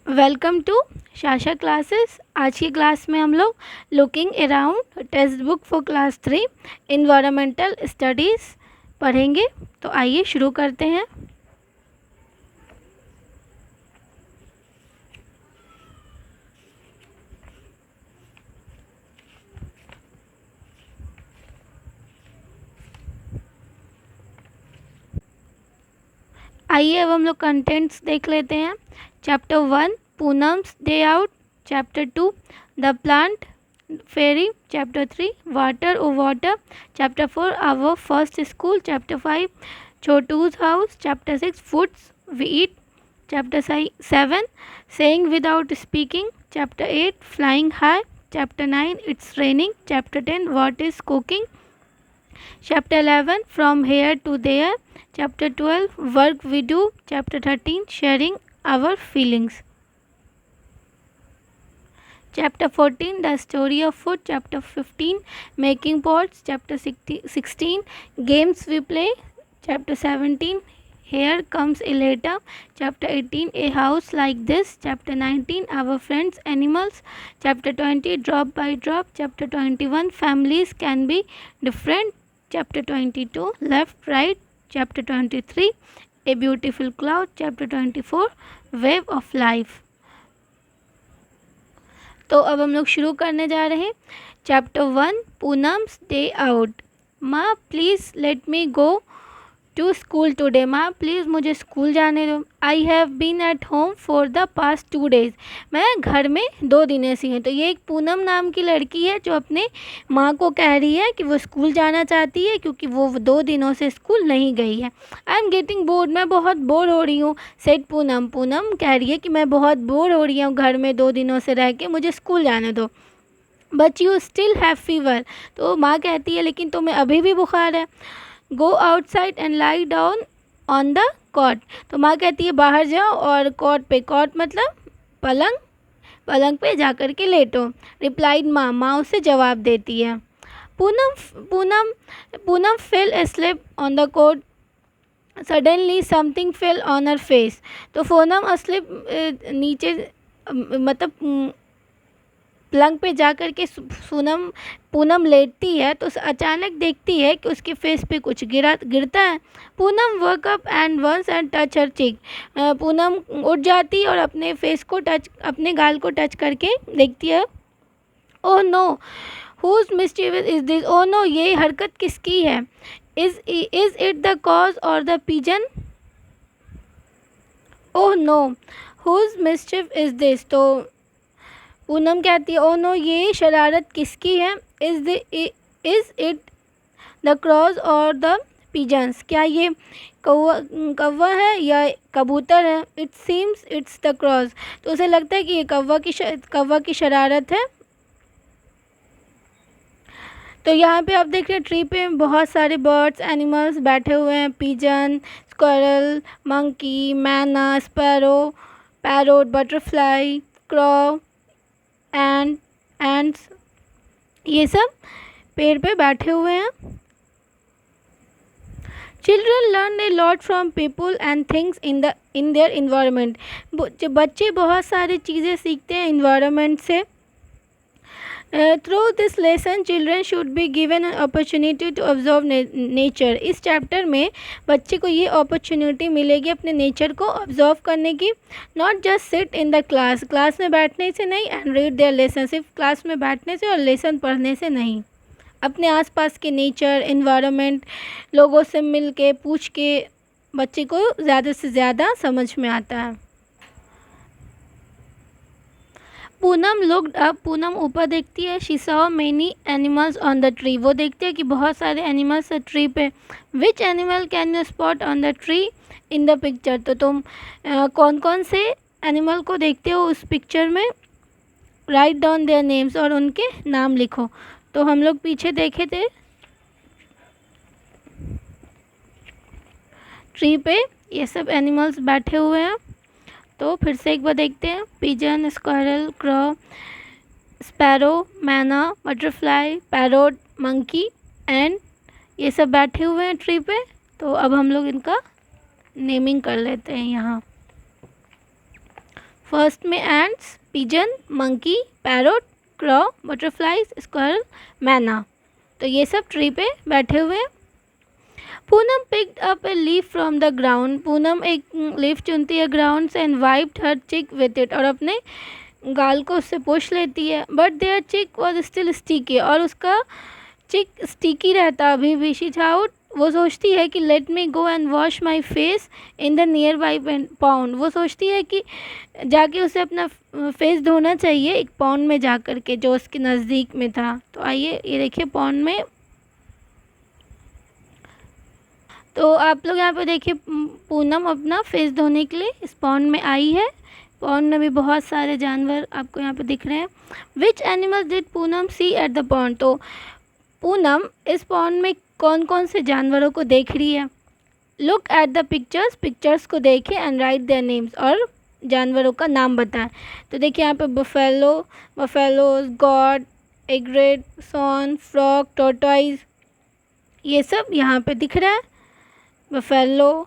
Welcome to Sasha classes. आज की class में हम लोग looking around text book for class 3 environmental studies पढ़ेंगे। तो आइए शुरू करते हैं। आइए अब हम लोग कंटेंट्स देख लेते हैं। Chapter 1 Poonam's day out, chapter 2 the plant fairy, chapter 3 water o water, chapter 4 our first school, chapter 5 Chhotu's house, chapter 6 foods we eat, chapter 7 saying without speaking, chapter 8 flying high, chapter 9 it's raining, chapter 10 what is cooking, chapter 11 from here to there, chapter 12 work we do, chapter 13 sharing our feelings, chapter 14 the story of food, chapter 15 making pots, chapter 16 games we play, chapter 17 here comes a letter, chapter 18 a house like this, chapter 19 our friends animals, chapter 20 drop by drop, chapter 21 families can be different, chapter 22 left right, chapter 23 a beautiful cloud, chapter 24 wave of life। तो अब हम लोग शुरू करने जा रहे हैं। Chapter 1 Poonam's day out. माँ please let me go to school today. माँ प्लीज़ मुझे स्कूल जाने दो। I have been at home for the past 2 days। मैं घर में 2 दिन से हूँ। तो ये एक पूनम नाम की लड़की है जो अपने माँ को कह रही है कि वो स्कूल जाना चाहती है क्योंकि वो 2 दिनों से स्कूल नहीं गई है। I am getting bored. मैं बहुत बोर हो रही हूँ। सेड पूनम। पूनम कह रही है कि मैं बहुत बोर हो रही हूँ घर में 2 दिनों से रह के, मुझे स्कूल जाने दो। But you still have fever. तो माँ कहती है लेकिन तुम्हें अभी भी बुखार है। Go outside and lie down on the cot. तो माँ कहती है बाहर जाओ और कॉट पे, कॉट मतलब पलंग, पलंग पे जा कर के लेटो। रिप्लाइड माँ। माँ उसे जवाब देती है। Poonam Poonam Poonam fell asleep on the cot. Suddenly something fell on her face. तो पूनम asleep नीचे मतलब पलंग पे जा कर के पूनम लेटती है तो अचानक देखती है कि उसके फेस पे कुछ गिरता है। Poonam wake up and once and touch her cheek. Poonam उठ जाती है और अपने फेस को अपने गाल को टच करके देखती है। Oh no whose mischievous is this. Oh no ये हरकत किसकी है। Is it the cause or the pigeon. Oh no whose mischief is this. तो पूनम कहती है ओ नो ये शरारत किसकी है। इज़ इट द क्रॉस और द पिजन्स। क्या ये कौवा है या कबूतर है। It seems it's the cross. तो उसे लगता है कि ये कौवा की शरारत है। तो यहाँ पे आप देख रहे हैं ट्री पे बहुत सारे बर्ड्स एनिमल्स बैठे हुए हैं। Pigeon, squirrel, monkey, myna, sparrow, parrot, butterfly, crow ends, ये सब पेड़ पे बैठे हुए हैं। Children learn a lot from people and things in their environment. बच्चे बहुत सारी चीज़ें सीखते हैं इन्वायरमेंट से। Through this lesson children should be given an opportunity to observe nature. इस चैप्टर में बच्चे को ये अपॉर्चुनिटी मिलेगी अपने नेचर को ऑब्जर्व करने की। Not just sit in the class, class में बैठने से नहीं, एंड रीड देयर लेसन, सिर्फ क्लास में बैठने से और लेसन पढ़ने से नहीं। अपने आसपास के नेचर, इन्वायरमेंट, लोगों से मिल के पूछ के बच्चे को ज़्यादा से ज़्यादा समझ में आता है। Poonam looked up. पूनम ऊपर देखती है। She saw many animals on the tree. वो देखती है कि बहुत सारे एनिमल्स है ट्री पे। Which animal can you spot on the tree in the picture. तो तुम कौन कौन से एनिमल को देखते हो उस पिक्चर में। राइट डाउन देयर नेम्स, और उनके नाम लिखो। तो हम लोग पीछे देखे थे ट्री पे ये सब एनिमल्स बैठे हुए हैं। तो फिर से एक बार देखते हैं। पिजन, स्क्वायरल, क्रॉ, स्पैरो, मैना, बटरफ्लाई, पैरोट, मंकी एंड ये सब बैठे हुए हैं ट्री पे। तो अब हम लोग इनका नेमिंग कर लेते हैं यहाँ। फर्स्ट में ants, pigeon, monkey, parrot, क्रॉ, butterflies, squirrel, मैना। तो ये सब ट्री पे बैठे हुए हैं। Poonam picked up a leaf from the ground. Poonam एक लीफ चुनती है ग्राउंड से एंड वाइप्ड हर चिक विथ इट, और अपने गाल को उससे पोंछ लेती है। बट देयर चिक वॉज स्टिल स्टिकी, और उसका चिक स्टिकी रहता अभी भी। शी थाउट, वो सोचती है कि late me go and wash my face in the near by pound. वो सोचती है कि जाके उसे अपना फेस धोना चाहिए एक पाउंड में जा कर के, जो उसके नज़दीक में था। तो आइए ये देखिए पाउंड में। तो आप लोग यहाँ पे देखिए पूनम अपना फेस धोने के लिए इस पॉन्ड में आई है। पॉन्ड में भी बहुत सारे जानवर आपको यहाँ पे दिख रहे हैं। Which animals did Poonam see at the pond. तो पूनम इस पॉन्ड में कौन कौन से जानवरों को देख रही है। Look at the pictures, pictures को देखें एंड राइट देयर नेम्स, और जानवरों का नाम बताएं। तो देखिए यहाँ पे buffalo, buffaloes, goat, egret, swan, frog, tortoise, ये सब यहाँ पे दिख रहा है। Buffalo,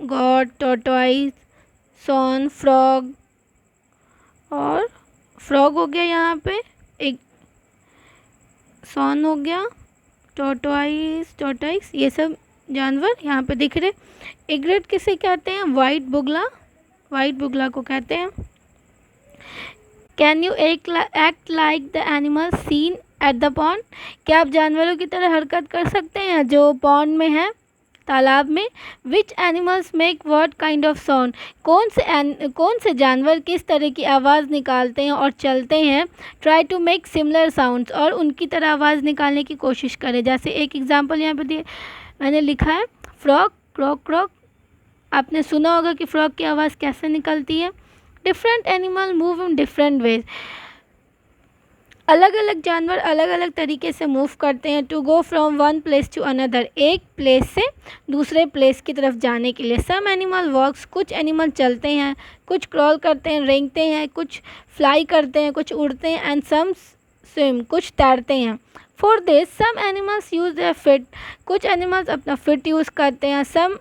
goat, tortoise, swan, frog, और फ्रॉग हो गया यहाँ पे, एक सॉन हो गया, टॉर्टोइज, ये सब जानवर यहाँ पे दिख रहे। एग्रेट किसे कहते हैं? वाइट बुगला, वाइट बुगला को कहते हैं। Can you act like the animal seen at the pond. क्या आप जानवरों की तरह हरकत कर सकते हैं जो पॉन्ड में है, तालाब में। Which animals make what kind of sound. कौन से जानवर किस तरह की आवाज़ निकालते हैं और चलते हैं। Try to make similar sounds, और उनकी तरह आवाज़ निकालने की कोशिश करें। जैसे एक एग्जांपल यहाँ पे दिए मैंने लिखा है, फ्रॉग, क्रॉक क्रॉक। आपने सुना होगा कि फ्रॉग की आवाज़ कैसे निकलती है। Different animal move in different ways. अलग अलग जानवर अलग अलग तरीके से मूव करते हैं। To go from one place to another, एक प्लेस से दूसरे प्लेस की तरफ जाने के लिए। सम एनिमल वॉक्स, कुछ एनिमल चलते हैं, कुछ क्रॉल करते हैं, रेंगते हैं, कुछ फ्लाई करते हैं, कुछ उड़ते हैं, एंड सम स्विम, कुछ तैरते हैं। For this some animals use their feet, कुछ एनिमल्स अपना फीट यूज़ करते हैं। सम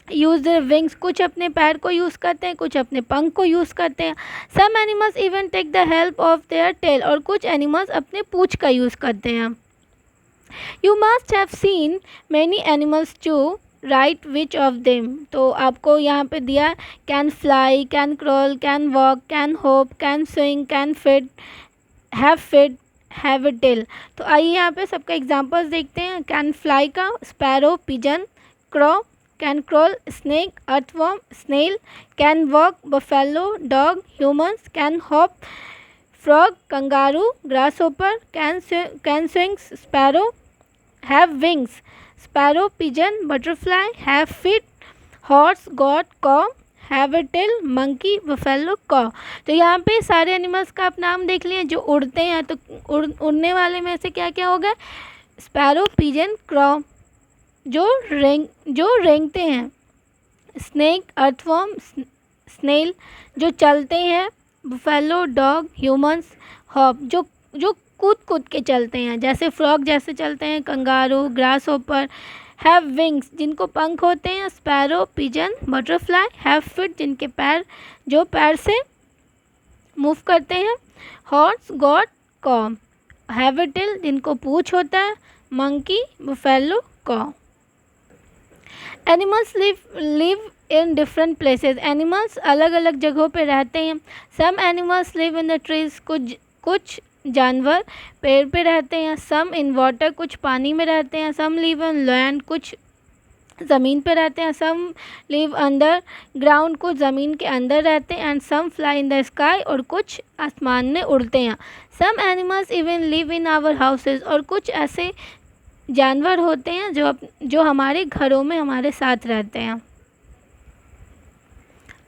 यूज़ देयर विंग्स, कुछ अपने पैर को यूज़ करते हैं, कुछ अपने पंख को यूज़ करते हैं। Some animals even take the help of their tail, और कुछ एनिमल्स अपने पूँछ का यूज़ करते हैं। You must have seen many animals too, right which of them. तो आपको यहाँ पे दिया can fly, can crawl, can walk, can hop, can swing, can feet, have a tail. तो आइए यहाँ पे सबका एग्जाम्पल्स देखते हैं। कैन फ्लाई का sparrow, pigeon, crow, can crawl, snake, earthworm, snail, can walk, buffalo, dog, humans, can hop, frog, kangaroo, grasshopper, can swing, sparrow, have wings, sparrow, pigeon, butterfly, have feet, horse, goat, cow, have a tail, monkey, buffalo, cow। तो यहाँ पे सारे animals का आप नाम देख लिए जो उड़ते हैं। तो उड़ने वाले में से क्या क्या होगा? स्पैरो, पिजन, क्रॉ, जो रेंगते हैं, स्नेक, अर्थवर्म, स्नेल, जो चलते हैं, बफेलो, डॉग, ह्यूमंस, हॉप, जो कूद कूद के चलते हैं, जैसे फ्रॉग जैसे चलते हैं, kangaroo, grasshopper, have wings, जिनको पंख होते हैं, sparrow, pigeon, butterfly, have feet, जिनके पैर से मूव करते हैं, horse, goat, cow, have a tail, जिनको पूँछ होता है, monkey, buffalo, cow. Animals live in different places, animals अलग अलग जगहों पे रहते हैं। Some animals live in the trees, कुछ जानवर पेड़ पे रहते हैं। सम इन वाटर, कुछ पानी में रहते हैं। सम लिव इन लैंड, कुछ ज़मीन पे रहते हैं। सम लिव अंडर ग्राउंड, कुछ ज़मीन के अंदर रहते हैं। And some fly in the sky, और कुछ आसमान में उड़ते हैं। Some animals even live in our houses, और कुछ ऐसे जानवर होते हैं जो हमारे घरों में हमारे साथ रहते हैं।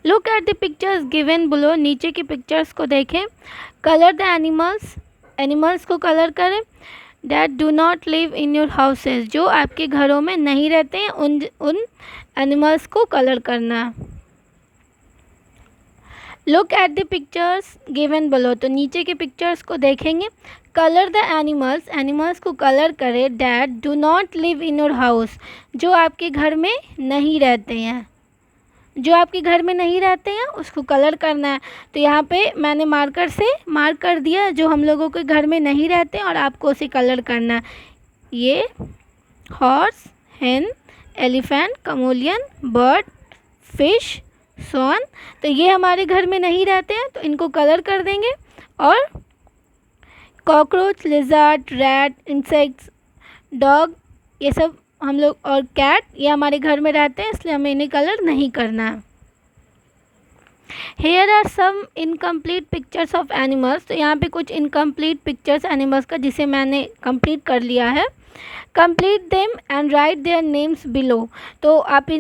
Look at the pictures given below, नीचे की पिक्चर्स को देखें। कलर द एनिमल्स, एनिमल्स को कलर करें। That do not live in your houses, जो आपके घरों में नहीं रहते हैं, उन एनिमल्स को कलर करना है। Look at the pictures given below, तो नीचे के पिक्चर्स को देखेंगे। कलर द एनिमल्स, एनिमल्स को कलर करें। That do not live in your house, जो आपके घर में नहीं रहते हैं, जो आपके घर में नहीं रहते हैं उसको कलर करना है। तो यहाँ पे मैंने मार्कर से मार्क कर दिया जो हम लोगों के घर में नहीं रहते हैं और आपको उसे कलर करना है। ये horse, hen, elephant, chameleon, bird, fish, swan, तो ये हमारे घर में नहीं रहते हैं तो इनको कलर कर देंगे। और cockroach, lizard, rat, insects, dog, ये सब हम लोग, और कैट, ये हमारे घर में रहते हैं इसलिए हमें इन्हें कलर नहीं करना है। Here are some incomplete pictures of animals, तो यहाँ पे कुछ इनकम्प्लीट पिक्चर्स एनिमल्स का जिसे मैंने कंप्लीट कर लिया है। Complete them and right their names below, तो आप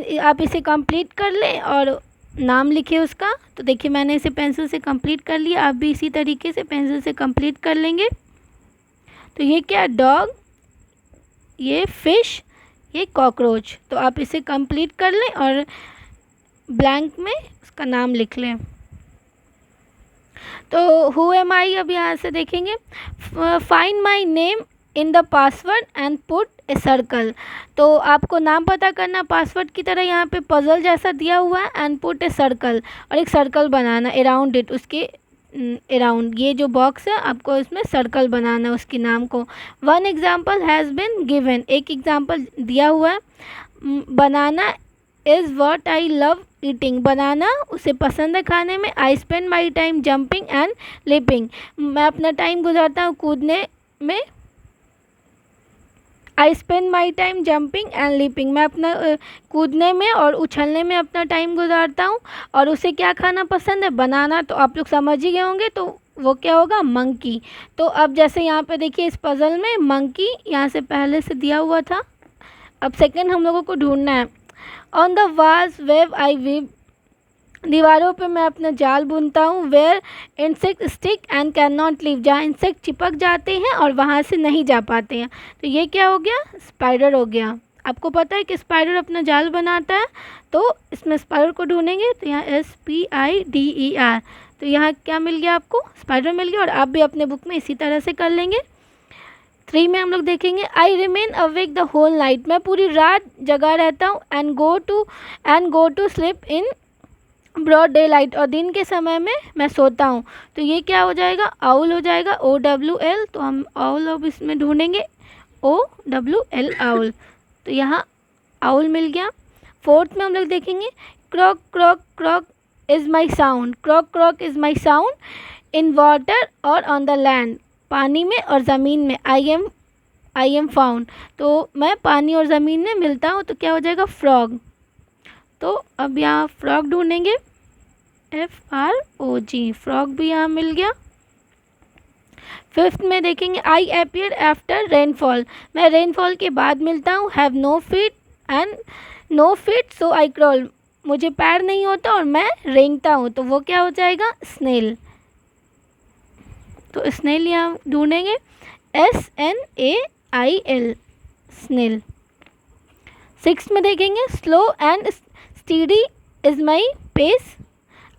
इसे कंप्लीट कर लें और नाम लिखिए उसका। तो देखिए मैंने इसे पेंसिल से कंप्लीट कर लिया, आप भी इसी तरीके से पेंसिल से कंप्लीट कर लेंगे। तो ये क्या, डॉग, ये फिश, ये कॉकरोच, तो आप इसे कंप्लीट कर लें और ब्लैंक में उसका नाम लिख लें। तो हु एम आई, अब यहाँ से देखेंगे, find my name in the password and put a circle, तो आपको नाम पता करना पासवर्ड की तरह, यहाँ पे पजल जैसा दिया हुआ है, एंड पुट ए सर्कल, और एक सर्कल बनाना अराउंड इट, उसके अराउंड ये जो बॉक्स है आपको इसमें सर्कल बनाना है उसके नाम को। One example has been given, एक एग्जाम्पल दिया हुआ है। Banana is what I love eating, banana उसे पसंद है खाने में। I spend my time jumping and leaping, मैं अपना टाइम गुजारता हूँ कूदने में। I spend my time jumping and leaping, मैं अपना कूदने में और उछलने में अपना टाइम गुजारता हूँ। और उसे क्या खाना पसंद है, बनाना, तो आप लोग समझ ही गए होंगे, तो वो क्या होगा, मंकी। तो अब जैसे यहाँ पे देखिए इस पज़ल में मंकी यहाँ से पहले से दिया हुआ था, अब सेकंड हम लोगों को ढूंढना है। On the walls web I weave, दीवारों पे मैं अपना जाल बुनता हूँ। Where insect stick and can not leave, जहाँ इंसेक्ट चिपक जाते हैं और वहाँ से नहीं जा पाते हैं। तो ये क्या हो गया, स्पाइडर हो गया। आपको पता है कि स्पाइडर अपना जाल बनाता है, तो इसमें स्पाइडर को ढूंढेंगे, तो यहाँ SPIDER, तो यहाँ क्या मिल गया आपको, स्पाइडर मिल गया। और आप भी अपने बुक में इसी तरह से कर लेंगे। 3 में हम लोग देखेंगे, I remain awake the whole night, मैं पूरी रात जगा रहता हूँ। And go to sleep in broad daylight, और दिन के समय में मैं सोता हूँ। तो ये क्या हो जाएगा, आउल हो जाएगा, OWL, तो हम आउल अब इसमें ढूंढेंगे, OWL आउल, तो यहाँ आउल मिल गया। 4th में हम लोग देखेंगे, croak croak croak is my sound, croak croak is my sound in water और ऑन द लैंड, पानी में और ज़मीन में। आई एम फाउंड, तो मैं पानी और ज़मीन में मिलता हूँ, तो क्या हो जाएगा, फ्रॉग। तो अब यहाँ फ्रॉग ढूंढेंगे, FROG, फ्रॉग भी यहाँ मिल गया। 5th में देखेंगे, आई अपीयर आफ्टर रेनफॉल, मैं रेनफॉल के बाद मिलता हूँ। Have no feet so I crawl, मुझे पैर नहीं होता और मैं रेंगता हूँ, तो वो क्या हो जाएगा, स्नेल। तो स्नेल यहाँ ढूंढेंगे, SNAIL, स्नेल। 6th में देखेंगे, slow and steady is my pace,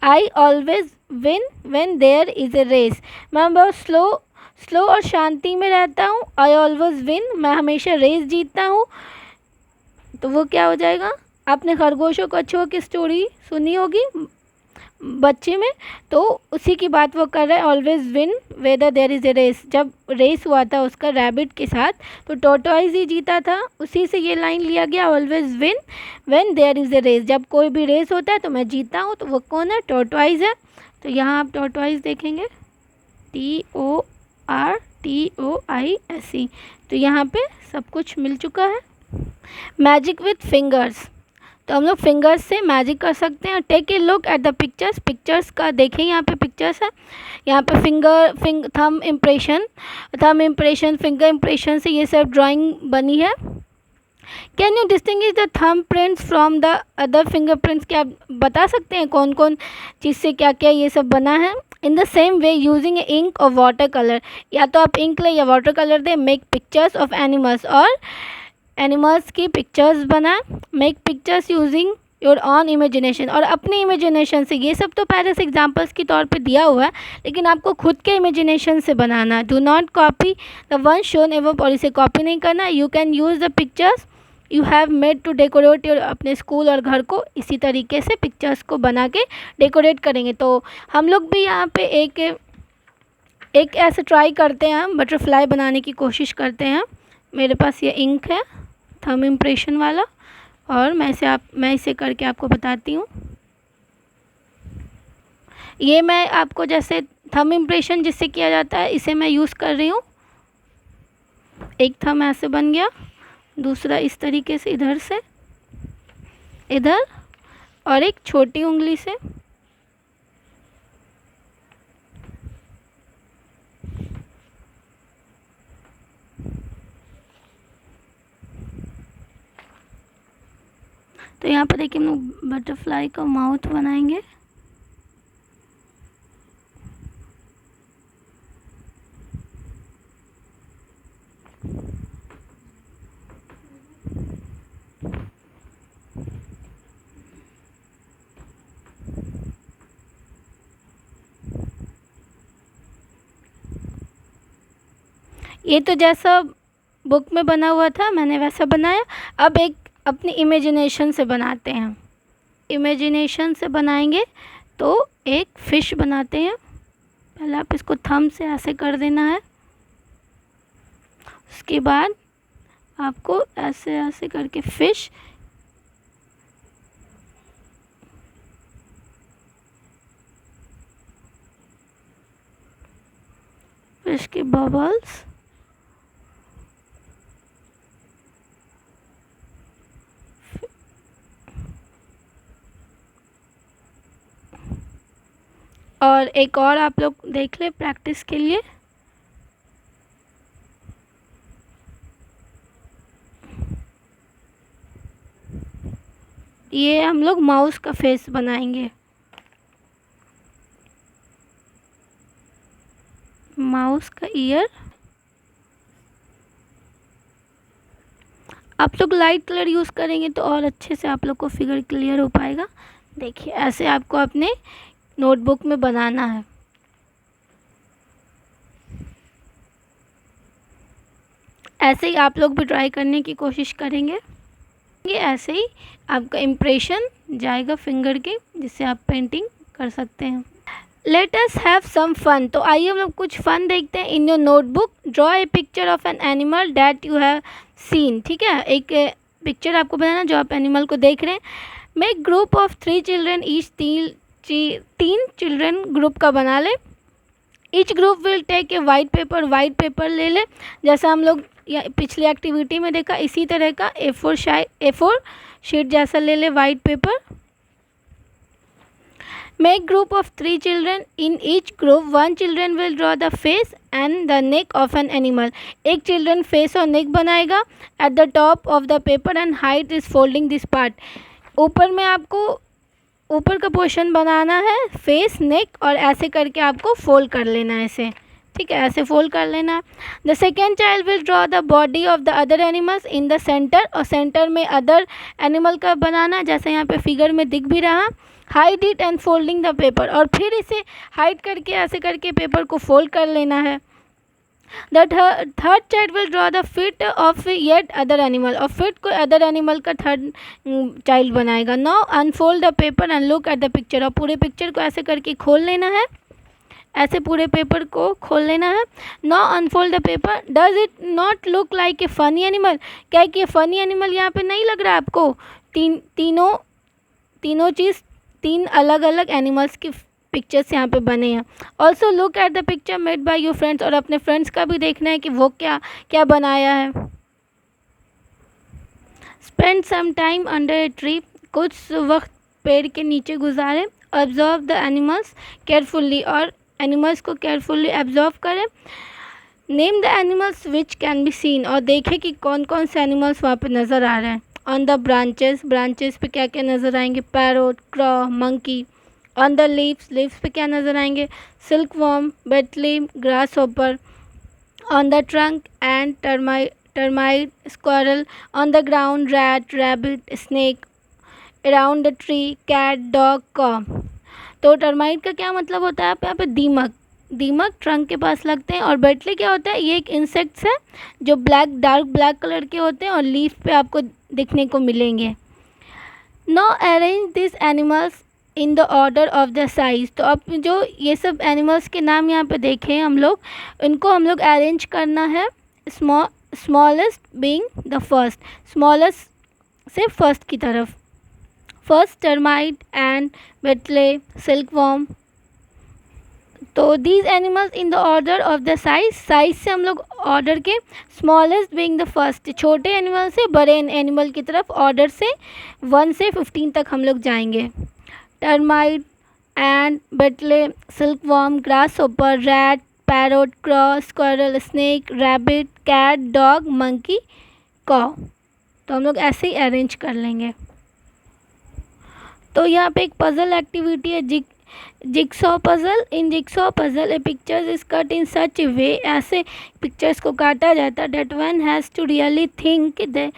I always win when there is a race, मैं बहुत स्लो और शांति में रहता हूँ। आई ऑलवेज विन, मैं हमेशा रेस जीतता हूँ, तो वो क्या हो जाएगा, आपने खरगोशों कछुओं की स्टोरी सुनी होगी बच्चे में, तो उसी की बात वो कर रहा है। Always win whether there is a race, जब रेस हुआ था उसका रैबिट के साथ, तो टॉर्टोइज ही जीता था, उसी से ये लाइन लिया गया, always win when there is a race, जब कोई भी रेस होता है तो मैं जीता हूँ, तो वो कौन है, टॉर्टोइज है। तो यहाँ आप टॉर्टोइज देखेंगे, TORTOISE, तो यहाँ पे सब कुछ मिल चुका है। मैजिक विथ फिंगर्स, तो हम लोग फिंगर्स से मैजिक कर सकते हैं। Take a look at the pictures का देखें, यहाँ पे पिक्चर्स है, यहाँ पे थंब इम्प्रेशन, फिंगर इम्प्रेशन से ये सब ड्राइंग बनी है। Can you distinguish the thumb prints from the other fingerprints, क्या आप बता सकते हैं कौन कौन चीज़ से क्या क्या ये सब बना है। In the same way using ink और वाटर कलर, या तो आप इंक लें या वाटर कलर दें। मेक पिक्चर्स ऑफ एनिमल्स, और एनिमल्स की पिक्चर्स बनाएं। Make pictures using your own imagination, और अपनी इमेजिनेशन से, ये सब तो पहले से एग्जाम्पल्स के तौर पे दिया हुआ है, लेकिन आपको खुद के इमेजिनेशन से बनाना। Do not copy the one shown एवं, और इसे कॉपी नहीं करना। You can use the pictures you have made to decorate your, अपने स्कूल और घर को इसी तरीके से पिक्चर्स को बना के डेकोरेट करेंगे। तो हम लोग भी यहाँ पे एक ऐसे ट्राई करते हैं, हम बटरफ्लाई बनाने की कोशिश करते हैं। मेरे पास ये इंक है थंब इम्प्रेशन वाला, और मैं इसे करके आपको बताती हूँ। ये मैं आपको जैसे थंब इम्प्रेशन जिससे किया जाता है, इसे मैं यूज़ कर रही हूँ। एक थंब ऐसे बन गया, दूसरा इस तरीके से इधर से इधर, और एक छोटी उंगली से तो यहाँ पर देखिए हम लोग बटरफ्लाई का माउथ बनाएंगे। ये तो जैसा बुक में बना हुआ था मैंने वैसा बनाया। अब एक अपनी इमेजिनेशन से बनाते हैं। इमेजिनेशन से बनाएंगे तो एक फ़िश बनाते हैं। पहले आप इसको थंब से ऐसे कर देना है, उसके बाद आपको ऐसे ऐसे करके फ़िश, फ़िश के बबल्स, और एक और आप लोग देख ले प्रैक्टिस के लिए। ये हम लोग माउस का फेस बनाएंगे। माउस का ईयर। आप लोग लाइट कलर यूज़ करेंगे तो और अच्छे से आप लोग को फिगर क्लियर हो पाएगा। देखिए ऐसे आपको अपने नोटबुक में बनाना है। ऐसे ही आप लोग भी ट्राई करने की कोशिश करेंगे। ये ऐसे ही आपका इम्प्रेशन जाएगा फिंगर के, जिससे आप पेंटिंग कर सकते हैं। Let us have some fun. तो आइए हम लोग कुछ फन देखते हैं। In your notebook draw a picture of an animal that you have seen. ठीक है, एक पिक्चर आपको बनाना जो आप एनिमल को देख रहे हैं। Make group of 3 children each, तीन चिल्ड्रेन ग्रुप का बना ले। Each group will take a white paper ले ले, जैसा हम लोग या पिछली एक्टिविटी में देखा, इसी तरह का A4 शीट जैसा ले ले white paper. Make group of 3 children. In each group 1 children will draw the face and the neck of an animal. एक चिल्ड्रन फेस और नेक बनाएगा at the top of the paper and height is folding this part. ऊपर में आपको ऊपर का portion बनाना है, face नेक, और ऐसे करके आपको फोल्ड कर लेना है इसे। ठीक है, ऐसे फोल्ड कर लेना। The second child will draw the body of the other animals in the centre, और सेंटर में अदर एनिमल का बनाना, जैसे यहाँ पे फिगर में दिख भी रहा। Hide it and folding the paper, और फिर इसे हाइड करके ऐसे करके पेपर को फोल्ड कर लेना है। The third child will draw the fit of yet other animal, और फिट को अदर एनिमल का थर्ड चाइल्ड बनाएगा। Now unfold the paper and look at the picture, और पूरे पिक्चर को ऐसे करके खोल लेना है। ऐसे पूरे पेपर को खोल लेना है। Now unfold the paper. Does it not look like a funny animal? क्या है कि फनी एनिमल यहाँ पे नहीं लग रहा है आपको? तीनों चीज़, 3 अलग अलग एनिमल्स की पिक्चर्स यहाँ पे बने हैं। Also look at the picture made by your friends, और अपने फ्रेंड्स का भी देखना है कि वो क्या क्या बनाया है। Spend some time under a tree, कुछ वक्त पेड़ के नीचे गुजारें। ऑब्जर्व द एनिमल्स केयरफुल्ली, और एनिमल्स को केयरफुल्ली ऑब्जर्व करें। Name the animals which can be seen, और देखें कि कौन कौन से एनिमल्स वहाँ पे नज़र आ रहे हैं। ऑन द ब्रांचेस, ब्रांचेस पे क्या क्या नज़र आएंगे? Parrot, crow, monkey. On the leaves, leaves पे क्या नज़र आएंगे? Silkworm, beetle, grasshopper. On the trunk ant termite, squirrel. On the ground rat, rabbit, snake. Around the tree cat, dog, cow. तो टर्माइट का क्या मतलब होता है? आप यहाँ पे दीमक ट्रंक के पास लगते हैं। और बेटली क्या होता है? ये एक इंसेक्ट्स है जो डार्क ब्लैक कलर के होते हैं, और लीफ पे आपको देखने को मिलेंगे। Now arrange this animals in the order of the size. तो अब जो ये सब एनिमल्स के नाम यहाँ पे देखे हम लोग, इनको हम लोग अरेंज करना है smallest being the first, smallest से फर्स्ट की तरफ। First termite, ant, beetle, silkworm. तो these animals in the order of the size, size से हम लोग ऑर्डर के स्मॉलेस्ट बीइंग द फर्स्ट, छोटे एनिमल से बड़े एनिमल की तरफ ऑर्डर से 1 से 15 तक हम लोग जाएंगे। Termite, ant, beetle, silkworm, grasshopper, rat, parrot, crow, squirrel, snake, rabbit, cat, dog, monkey, cow. तो हम लोग ऐसे ही अरेंज कर लेंगे। तो यहाँ पे एक पज़ल एक्टिविटी है, jigsaw puzzle. In jigsaw puzzle a pictures is cut in such a way, ऐसे पिक्चर्स को काटा जाता है that one has to really think they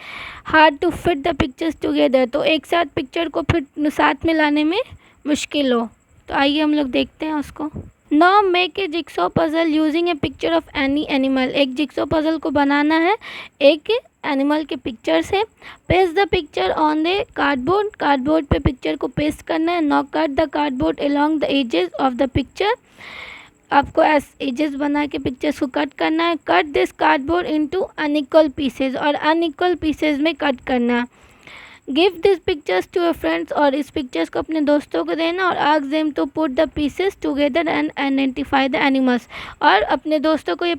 hard to fit the pictures together. तो एक साथ पिक्चर को फिर साथ में लाने में मुश्किल हो। तो आइए हम लोग देखते हैं उसको। Now make a jigsaw puzzle using a picture of any animal. एक जिक्सॉ पज़ल को बनाना है एक एनिमल के पिक्चर से। Paste the picture on the cardboard, cardboard पे पिक्चर को पेस्ट करना है। Now cut the cardboard along the edges of the picture. आपको एजेस बना के पिक्चर्स को कट करना है। Cut this cardboard into unequal pieces, और अनइक्वल पीसेज में कट करना है। Give this pictures to your friends, और इस पिक्चर्स को अपने दोस्तों को देना। और ask them to put the pieces together and identify the animals, और अपने दोस्तों को ये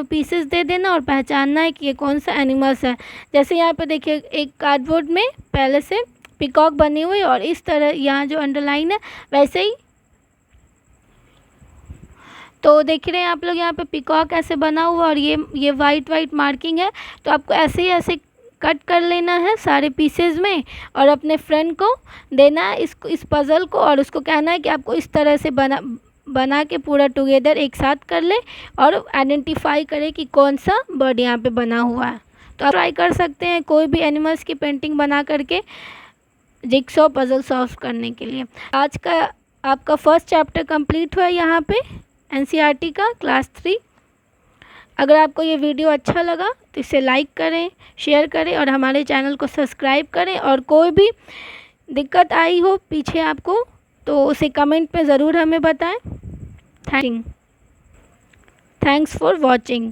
पीसेस दे देना और पहचानना है कि ये कौन सा एनिमल्स है। जैसे यहाँ पे देखिए एक कार्डबोर्ड में पहले से पिकॉक बनी हुई, और इस तरह यहाँ जो अंडरलाइन है वैसे ही। तो देख रहे हैं आप लोग यहाँ पे पिकॉक ऐसे बना हुआ, और ये वाइट मार्किंग है। तो आपको ऐसे ही ऐसे कट कर लेना है सारे पीसेस में, और अपने फ्रेंड को देना है इस पज़ल को, और उसको कहना है कि आपको इस तरह से बना के पूरा टुगेदर एक साथ कर ले, और आइडेंटिफाई करे कि कौन सा बर्ड यहाँ पे बना हुआ है। तो आप ट्राई कर सकते हैं कोई भी एनिमल्स की पेंटिंग बना करके जिक्सॉ पज़ल सॉल्व करने के लिए। आज का आपका फर्स्ट चैप्टर कंप्लीट हुआ यहाँ पे एनसीईआरटी का क्लास 3। अगर आपको ये वीडियो अच्छा लगा तो इसे लाइक करें, शेयर करें, और हमारे चैनल को सब्सक्राइब करें। और कोई भी दिक्कत आई हो पीछे आपको तो उसे कमेंट में ज़रूर हमें बताएं। Thanks for watching.